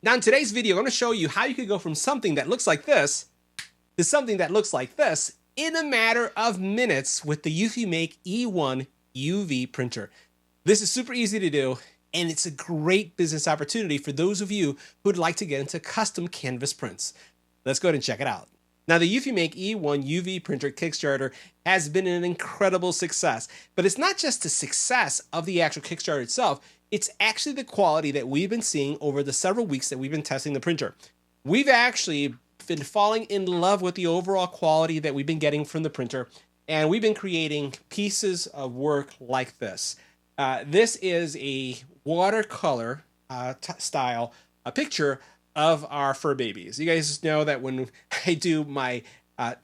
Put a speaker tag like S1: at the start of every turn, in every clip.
S1: Now in today's video, I'm going to show you how you could go from something that looks like this to something that looks like this in a matter of minutes with the EUFYMAKE E1 UV printer. This is super easy to do, and it's a great business opportunity for those of you who would like to get into custom canvas prints. Let's go ahead and check it out. Now, the EUFYMAKE E1 UV printer Kickstarter has been an incredible success, but it's not just the success of the actual Kickstarter itself, it's actually the quality that we've been seeing over the several weeks that we've been testing the printer. We've actually been falling in love with the overall quality that we've been getting from the printer, and we've been creating pieces of work like this. This is a watercolor style picture of our fur babies. You guys know that when I do my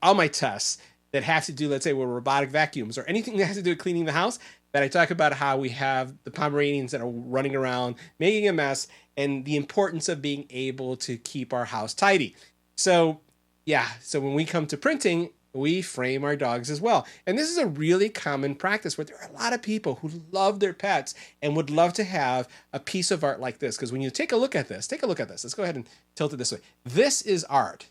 S1: all my tests that have to do, let's say, with robotic vacuums or anything that has to do with cleaning the house, that I talk about how we have the Pomeranians that are running around making a mess and the importance of being able to keep our house tidy. So yeah, so when we come to printing, we frame our dogs as well. And this is a really common practice where there are a lot of people who love their pets and would love to have a piece of art like this. Because when you take a look at this, Let's go ahead and tilt it this way. This is art.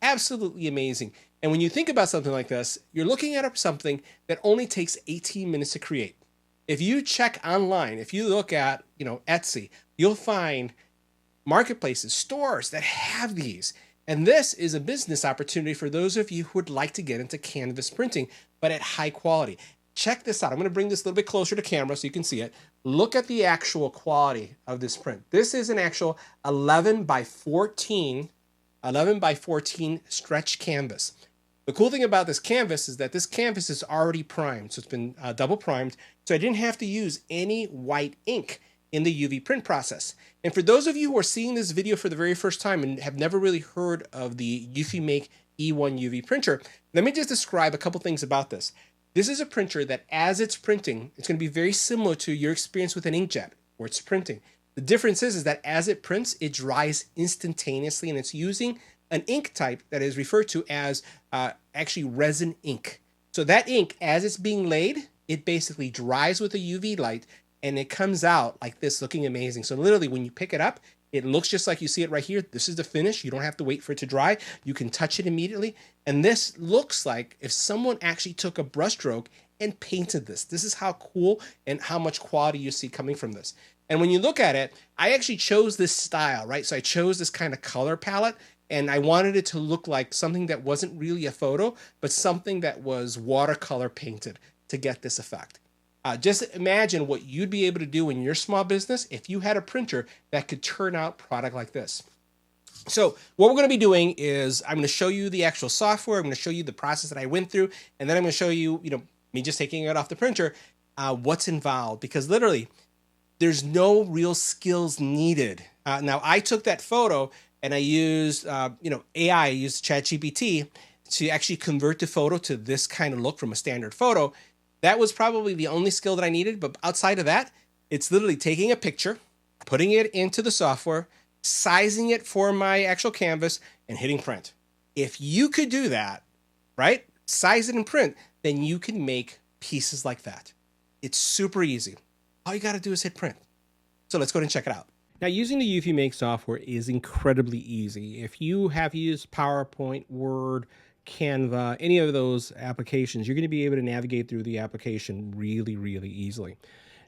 S1: Absolutely amazing. And when you think about something like this, you're looking at something that only takes 18 minutes to create. If you check online, if you look at, Etsy, you'll find marketplaces, stores that have these. And this is a business opportunity for those of you who would like to get into canvas printing, but at high quality. Check this out. I'm going to bring this a little bit closer to camera so you can see it. Look at the actual quality of this print. This is an actual 11 by 14 stretch canvas. The cool thing about this canvas is that this canvas is already primed. So it's been double primed. So I didn't have to use any white ink in the UV print process. And for those of you who are seeing this video for the very first time and have never really heard of the EUFYMAKE E1 UV printer, let me just describe a couple things about this. This is a printer that as it's printing, it's going to be very similar to your experience with an inkjet where it's printing. The difference is that as it prints, it dries instantaneously, and it's using an ink type that is referred to as actually resin ink. So that ink, as it's being laid, it basically dries with a UV light, and it comes out like this, looking amazing. So literally, when you pick it up, it looks just like you see it right here. This is the finish. You don't have to wait for it to dry. You can touch it immediately. And this looks like if someone actually took a brushstroke and painted this. This is how cool and how much quality you see coming from this. And when you look at it, I actually chose this style, right? So I chose this kind of color palette, and I wanted it to look like something that wasn't really a photo, but something that was watercolor painted to get this effect. Just imagine what you'd be able to do in your small business if you had a printer that could turn out product like this. So what we're going to be doing is I'm going to show you the actual software. I'm going to show you the process that I went through, and then I'm going to show you, me just taking it off the printer, what's involved, because literally there's no real skills needed. Now I took that photo and I used, AI, I used ChatGPT to actually convert the photo to this kind of look from a standard photo. That was probably the only skill that I needed, but outside of that, it's literally taking a picture, putting it into the software, sizing it for my actual canvas, and hitting print. If you could do that, right, size it and print, then you can make pieces like that. It's super easy. All you got to do is hit print. So let's go ahead and check it out. Now, using the EUFYMAKE software is incredibly easy. If you have used PowerPoint, Word, Canva, any of those applications, you're going to be able to navigate through the application really, really easily.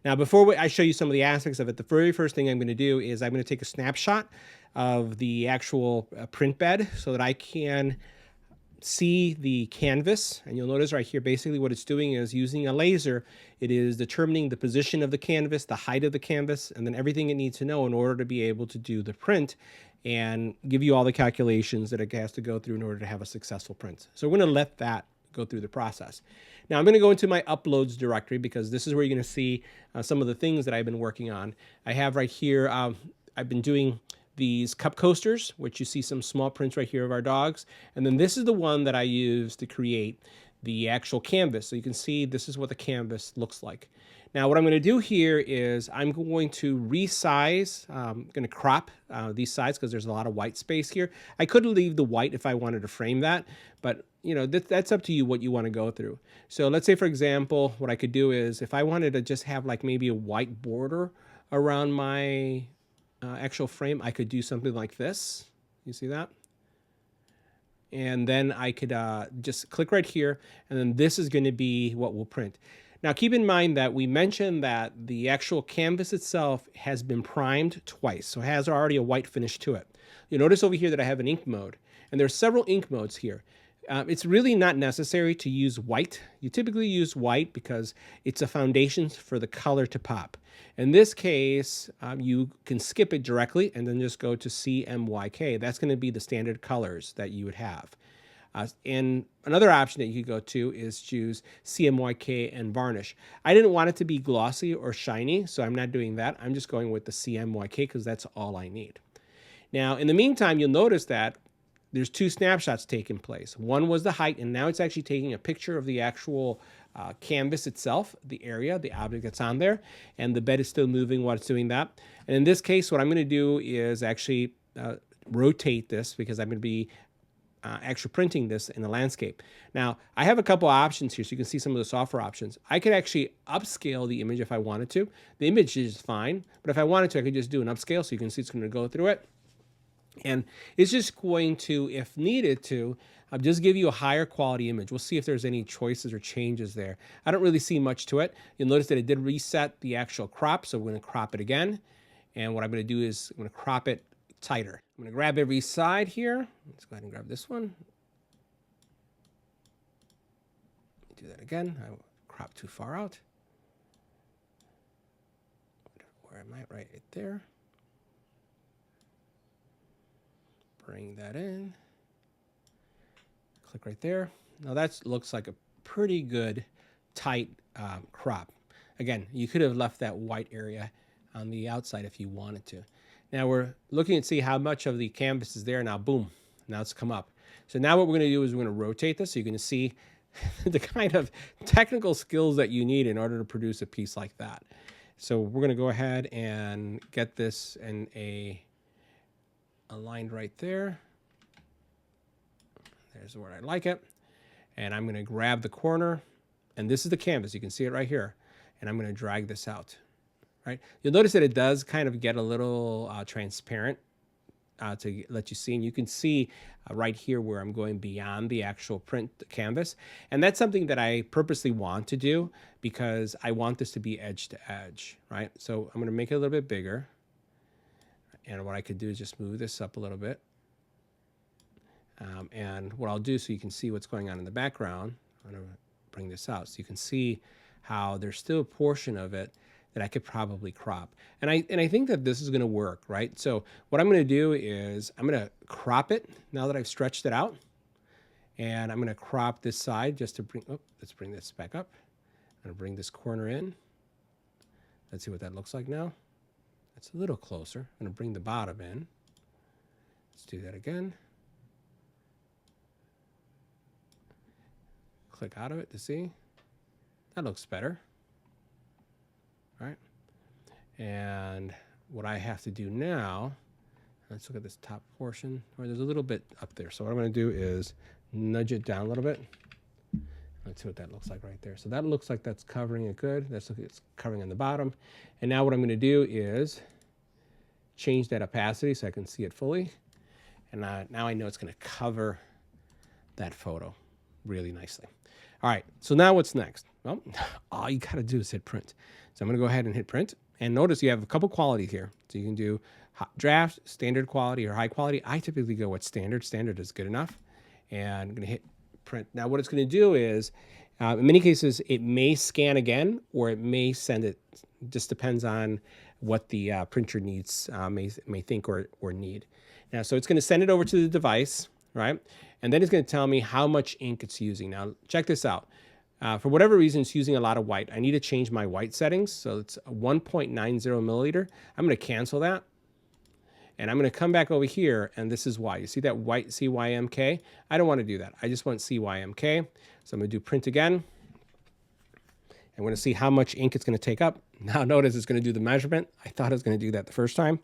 S1: Now, before I show you some of the aspects of it, the very first thing I'm going to do is I'm going to take a snapshot of the actual print bed so that I can see the canvas. And you'll notice right here, basically what it's doing is using a laser, it is determining the position of the canvas, the height of the canvas, and then everything it needs to know in order to be able to do the print and give you all the calculations that it has to go through in order to have a successful print. So we're going to let that go through the process. Now I'm going to go into my uploads directory because this is where you're going to see some of the things that I've been working on. I have right here, I've been doing these cup coasters, which you see some small prints right here of our dogs. And then this is the one that I use to create the actual canvas. So you can see this is what the canvas looks like. Now what I'm going to do here is I'm going to resize, I'm going to crop these sides because there's a lot of white space here. I could leave the white if I wanted to frame that, but that's up to you what you want to go through. So let's say, for example, what I could do is if I wanted to just have like maybe a white border around my actual frame, I could do something like this. You see that? And then I could just click right here, and then this is going to be what we'll print. Now keep in mind that we mentioned that the actual canvas itself has been primed twice, so it has already a white finish to it. You'll notice over here that I have an ink mode, and there's several ink modes here. It's really not necessary to use white. You typically use white because it's a foundation for the color to pop. In this case, you can skip it directly and then just go to CMYK. That's going to be the standard colors that you would have. And another option that you could go to is choose CMYK and varnish. I didn't want it to be glossy or shiny, so I'm not doing that. I'm just going with the CMYK because that's all I need. Now, in the meantime, you'll notice that there's two snapshots taking place. One was the height, and now it's actually taking a picture of the actual canvas itself, the area, the object that's on there, and the bed is still moving while it's doing that. And in this case, what I'm going to do is actually rotate this because I'm going to be actually printing this in the landscape. Now, I have a couple options here, so you can see some of the software options. I could actually upscale the image if I wanted to. The image is fine, but if I wanted to, I could just do an upscale, so you can see it's going to go through it. And it's just going to, if needed to, just give you a higher quality image. We'll see if there's any choices or changes there. I don't really see much to it. You'll notice that it did reset the actual crop, so we're going to crop it again. And what I'm going to do is I'm going to crop it tighter. I'm going to grab every side here. Let's go ahead and grab this one. Do that again. I crop too far out. Where am I? Right there. Bring that in. Click right there. Now that looks like a pretty good tight crop. Again, you could have left that white area on the outside if you wanted to. Now we're looking to see how much of the canvas is there. Now, boom, now it's come up. So now what we're going to do is we're going to rotate this so you can see the kind of technical skills that you need in order to produce a piece like that. So we're going to go ahead and get this in aligned right there. There's where I like it. And I'm going to grab the corner, and this is the canvas. You can see it right here. And I'm going to drag this out. Right? You'll notice that it does kind of get a little transparent to let you see. And you can see right here where I'm going beyond the actual print canvas. And that's something that I purposely want to do because I want this to be edge to edge. Right? So I'm going to make it a little bit bigger. And what I could do is just move this up a little bit. And what I'll do so you can see what's going on in the background, I'm going to bring this out so you can see how there's still a portion of it that I could probably crop. And I think that this is going to work, right? So what I'm going to do is I'm going to crop it now that I've stretched it out. And I'm going to crop this side just to bring, let's bring this back up. I'm going to bring this corner in. Let's see what that looks like now. It's a little closer. I'm going to bring the bottom in. Let's do that again. Click out of it to see. That looks better. All right. And what I have to do now, let's look at this top portion. Or there's a little bit up there. So what I'm going to do is nudge it down a little bit. Let's see what that looks like right there. So that looks like that's covering it good. That's like it's covering on the bottom. And now what I'm going to do is change that opacity so I can see it fully. And now I know it's going to cover that photo really nicely. All right, so now what's next? Well, all you got to do is hit print. So I'm going to go ahead and hit print. And notice you have a couple qualities here. So you can do draft, standard quality, or high quality. I typically go with standard. Standard is good enough. And I'm going to hit print. Now what it's going to do is, in many cases, it may scan again, or it may send it. Just depends on what the printer needs, may think or need. Now, so it's going to send it over to the device, right? And then it's going to tell me how much ink it's using. Now, check this out. For whatever reason, it's using a lot of white. I need to change my white settings. So it's a 1.90 milliliter. I'm going to cancel that. And I'm going to come back over here, and this is why. You see that white CYMK? I don't want to do that. I just want CYMK. So I'm going to do print again. I'm going to see how much ink it's going to take up. Now notice it's going to do the measurement. I thought it was going to do that the first time.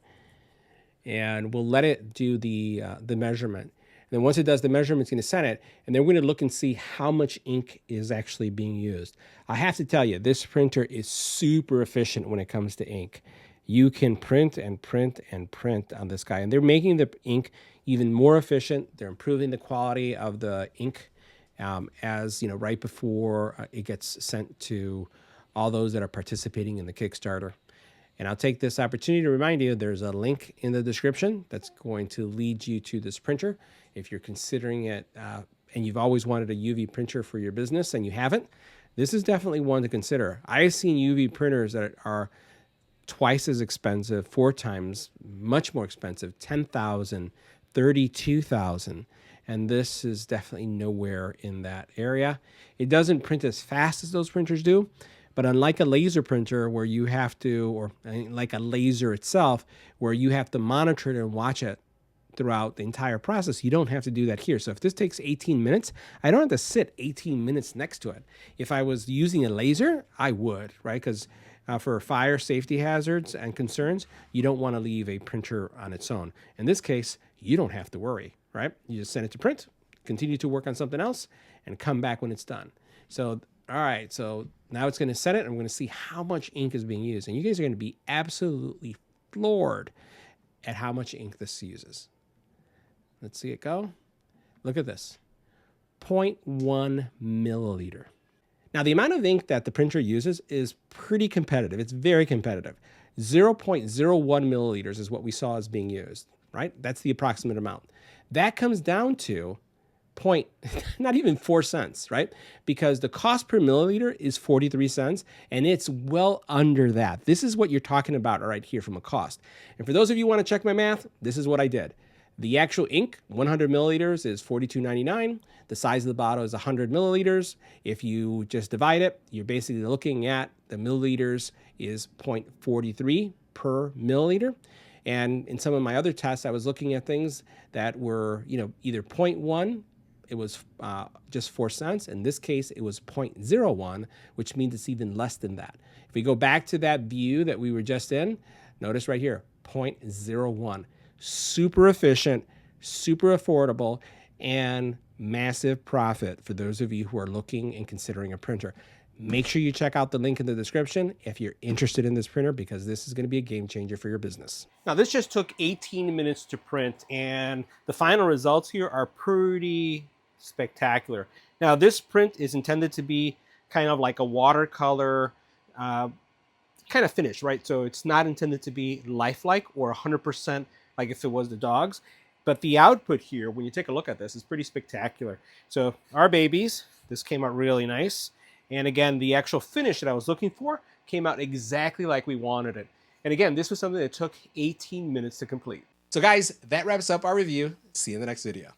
S1: And we'll let it do the measurement. And then once it does the measurement, it's going to send it. And then we're going to look and see how much ink is actually being used. I have to tell you, this printer is super efficient when it comes to ink. you can print and print and print on this guy. And they're making the ink even more efficient. They're improving the quality of the ink as, right before it gets sent to all those that are participating in the Kickstarter. And I'll take this opportunity to remind you, there's a link in the description that's going to lead you to this printer. If you're considering it and you've always wanted a UV printer for your business and you haven't, this is definitely one to consider. I've seen UV printers that are twice as expensive, 4 times much more expensive, $10,000, $32,000. And this is definitely nowhere in that area. It doesn't print as fast as those printers do, but unlike a laser printer where you have to, or like a laser itself, where you have to monitor it and watch it throughout the entire process, you don't have to do that here. So if this takes 18 minutes, I don't have to sit 18 minutes next to it. If I was using a laser, I would, right? Because for fire safety hazards and concerns, you don't want to leave a printer on its own. In this case, you don't have to worry, right? You just send it to print, continue to work on something else, and come back when it's done. So, all right, so now it's going to set it, and I'm going to see how much ink is being used. And you guys are going to be absolutely floored at how much ink this uses. Let's see it go. Look at this, 0.1 milliliter. Now, the amount of ink that the printer uses is pretty competitive. It's very competitive. 0.01 milliliters is what we saw as being used, right? That's the approximate amount. That comes down to not even 4 cents, right? Because the cost per milliliter is 43 cents, and it's well under that. This is what you're talking about right here from a cost. And for those of you who want to check my math, this is what I did. The actual ink, 100 milliliters, is $42.99. The size of the bottle is 100 milliliters. If you just divide it, you're basically looking at the milliliters is 0.43 per milliliter. And in some of my other tests, I was looking at things that were, either 0.1, it was just 4 cents. In this case, it was 0.01, which means it's even less than that. If we go back to that view that we were just in, notice right here, 0.01. Super efficient, super affordable, and massive profit for those of you who are looking and considering a printer. Make sure you check out the link in the description if you're interested in this printer, because this is going to be a game changer for your business. Now, this just took 18 minutes to print, and the final results here are pretty spectacular. Now, this print is intended to be kind of like a watercolor kind of finish, right? So it's not intended to be lifelike or 100% like if it was the dogs. But the output here, when you take a look at this, is pretty spectacular. So our babies, this came out really nice. And again, the actual finish that I was looking for came out exactly like we wanted it. And again, this was something that took 18 minutes to complete. So guys, that wraps up our review. See you in the next video.